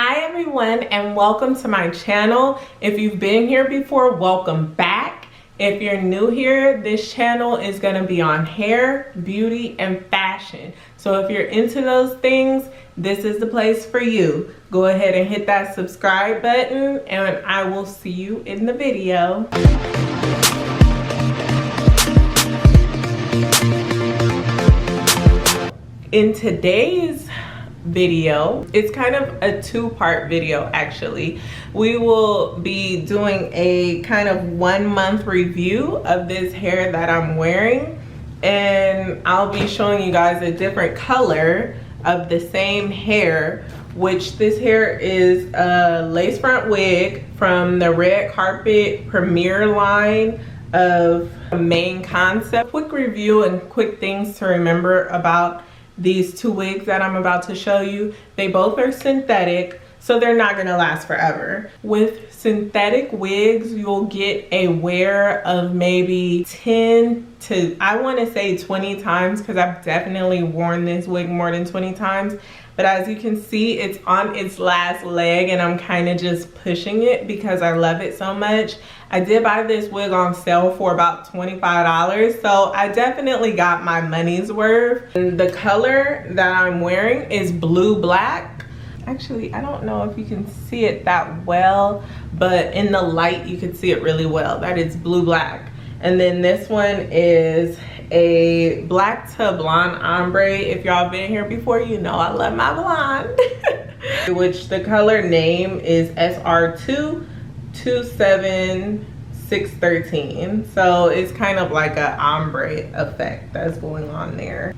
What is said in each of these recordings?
Hi everyone, and welcome to my channel. If you've been here before, welcome back. If you're new here, this channel is going to be on hair, beauty, and fashion. So if you're into those things, this is the place for you. Go ahead and hit that subscribe button, and I will see you in the video. In today's video, it's kind of a two-part video actually. We will be doing a kind of 1 month review of this hair that I'm wearing, and I'll be showing you guys a different color of the same hair, which this hair is a lace front wig from the Red Carpet Premiere line of Main Concept. Quick review and quick things to remember about these two wigs that I'm about to show you. They both are synthetic, so they're not gonna last forever. With synthetic wigs, you'll get a wear of maybe 10 to, I wanna say 20 times, because I've definitely worn this wig more than 20 times. But as you can see, it's on its last leg, and I'm kind of just pushing it because I love it so much. I did buy this wig on sale for about $25, so I definitely got my money's worth. And the color that I'm wearing is blue black. Actually, I don't know if you can see it that well, but in the light you can see it really well. That is blue black. And then this one is a black to blonde ombre. If y'all been here before, you know I love my blonde. Which the color name is SR2 27613. So it's kind of like an ombre effect that's going on there.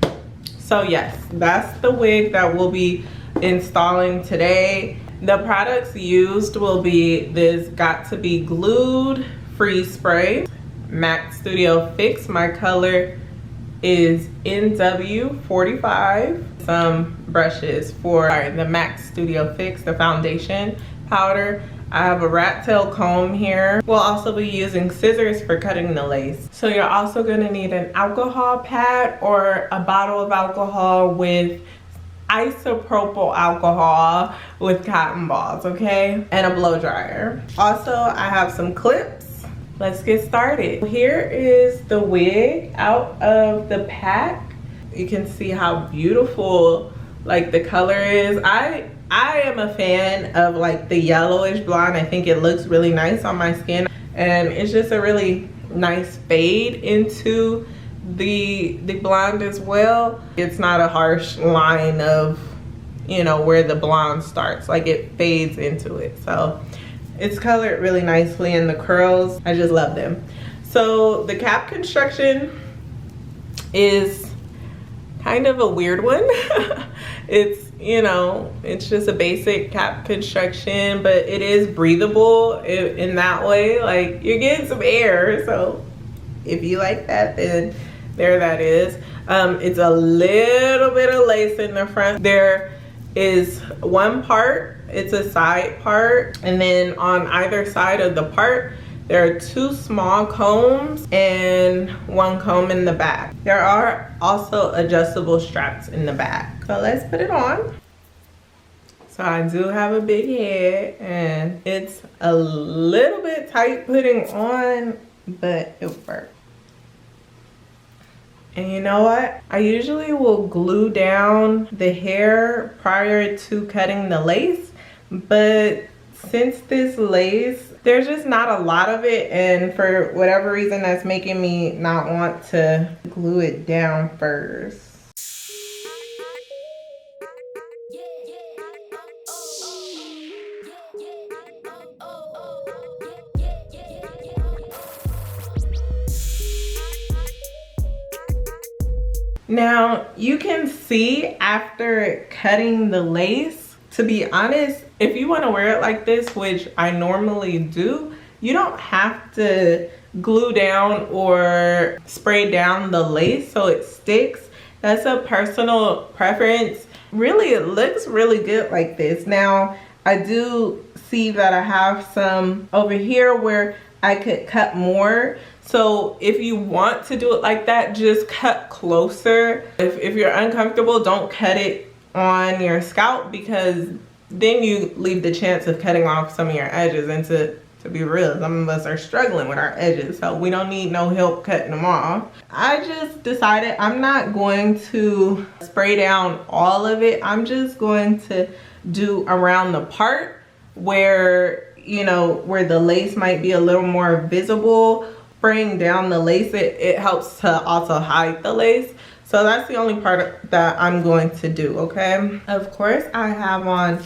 So yes, that's the wig that we'll be installing today. The products used will be this Got To Be Glued Freeze Spray, MAC Studio Fix. My color is NW45. Some brushes for the MAC Studio Fix, the foundation powder. I have a rat tail comb here. We'll also be using scissors for cutting the lace. So you're also gonna need an alcohol pad or a bottle of alcohol with isopropyl alcohol with cotton balls, okay? And a blow dryer. Also, I have some clips. Let's get started. Here is the wig out of the pack. You can see how beautiful like the color is. I am a fan of like the yellowish blonde. I think it looks really nice on my skin, and it's just a really nice fade into the blonde as well. It's not a harsh line of, you know, where the blonde starts. Like it fades into it. So it's colored really nicely, and the curls, I just love them. So the cap construction is kind of a weird one. It's, you know, it's just a basic cap construction, but it is breathable in that way. Like you're getting some air, so if you like that, then there that is. It's a little bit of lace in the front. There is one part, it's a side part, and then on either side of the part there are two small combs and one comb in the back. There are also adjustable straps in the back. So let's put it on. So I do have a big head, and it's a little bit tight putting on, but it works. And you know what? I usually will glue down the hair prior to cutting the lace, but since this lace, there's just not a lot of it, and for whatever reason that's making me not want to glue it down first. Now you can see after cutting the lace, to be honest, if you want to wear it like this, which I normally do, you don't have to glue down or spray down the lace so it sticks. That's a personal preference. Really, it looks really good like this. Now, I do see that I have some over here where I could cut more. So if you want to do it like that, just cut closer. If you're uncomfortable, don't cut it on your scalp, because then you leave the chance of cutting off some of your edges. And to be real, some of us are struggling with our edges, so we don't need no help cutting them off. I just decided I'm not going to spray down all of it. I'm just going to do around the part where, you know, where the lace might be a little more visible. Spraying down the lace, it helps to also hide the lace. So that's the only part that I'm going to do, okay? Of course, I have on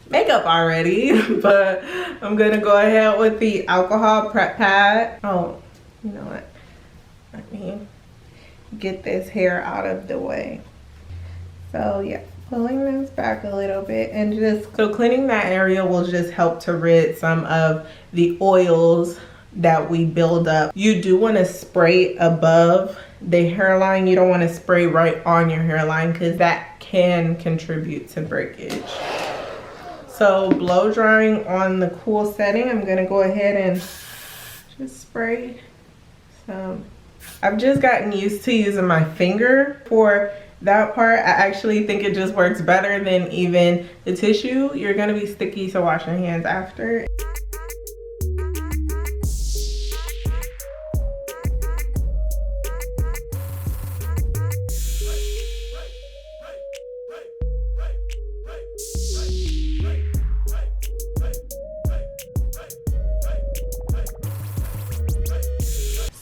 makeup already, but I'm gonna go ahead with the alcohol prep pad. Oh, you know what? Let me get this hair out of the way. So yeah, pulling this back a little bit and just, so cleaning that area will just help to rid some of the oils that we build up. You do want to spray above the hairline. You don't want to spray right on your hairline because that can contribute to breakage. So blow drying on the cool setting, I'm gonna go ahead and just spray some. I've just gotten used to using my finger for that part. I actually think it just works better than even the tissue. You're gonna be sticky, so wash your hands after.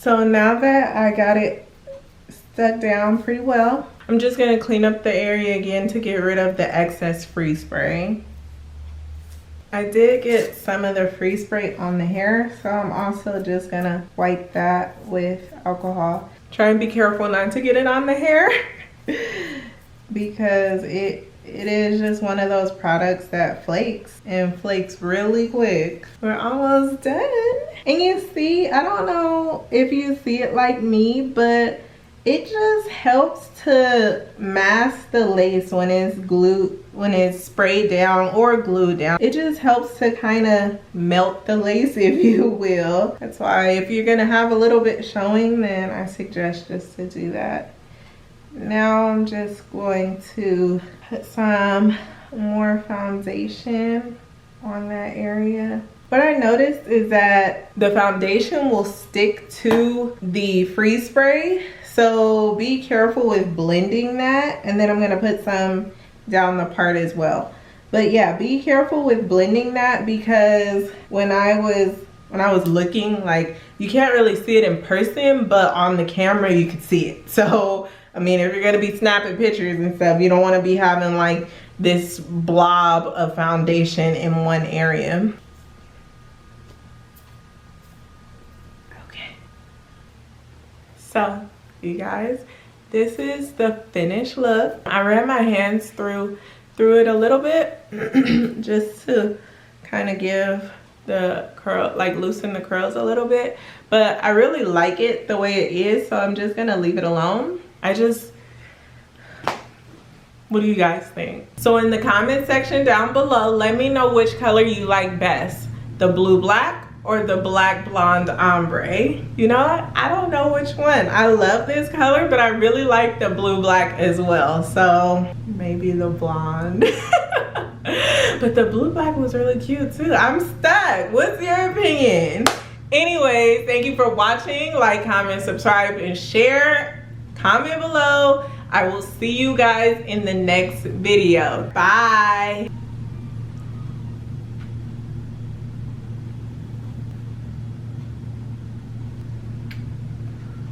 So now that I got it stuck down pretty well, I'm just gonna clean up the area again to get rid of the excess freeze spray. I did get some of the freeze spray on the hair, so I'm also just gonna wipe that with alcohol. Try and be careful not to get it on the hair because it is just one of those products that flakes and flakes really quick. We're almost done. And you see, I don't know if you see it like me, but it just helps to mask the lace when it's glued, when it's sprayed down or glued down. It just helps to kind of melt the lace, if you will. That's why if you're gonna have a little bit showing, then I suggest just to do that. Now I'm just going to put some more foundation on that area. What I noticed is that the foundation will stick to the freeze spray, so be careful with blending that. And then I'm gonna put some down the part as well. But yeah, be careful with blending that because when I was looking, like, you can't really see it in person, but on the camera you could see it. So I mean, if you're gonna be snapping pictures and stuff, you don't want to be having like this blob of foundation in one area. Okay. So, you guys, this is the finished look. I ran my hands through it a little bit just to kind of give the curl, like loosen the curls a little bit. But I really like it the way it is, so I'm just gonna leave it alone. What do you guys think? So in the comment section down below, let me know which color you like best, the blue black or the black blonde ombre. You know what? I don't know which one. I love this color, but I really like the blue black as well. So maybe the blonde. But the blue black was really cute too. I'm stuck. What's your opinion? Anyways, thank you for watching. Like, comment, subscribe, and share. Comment below. I will see you guys in the next video. Bye.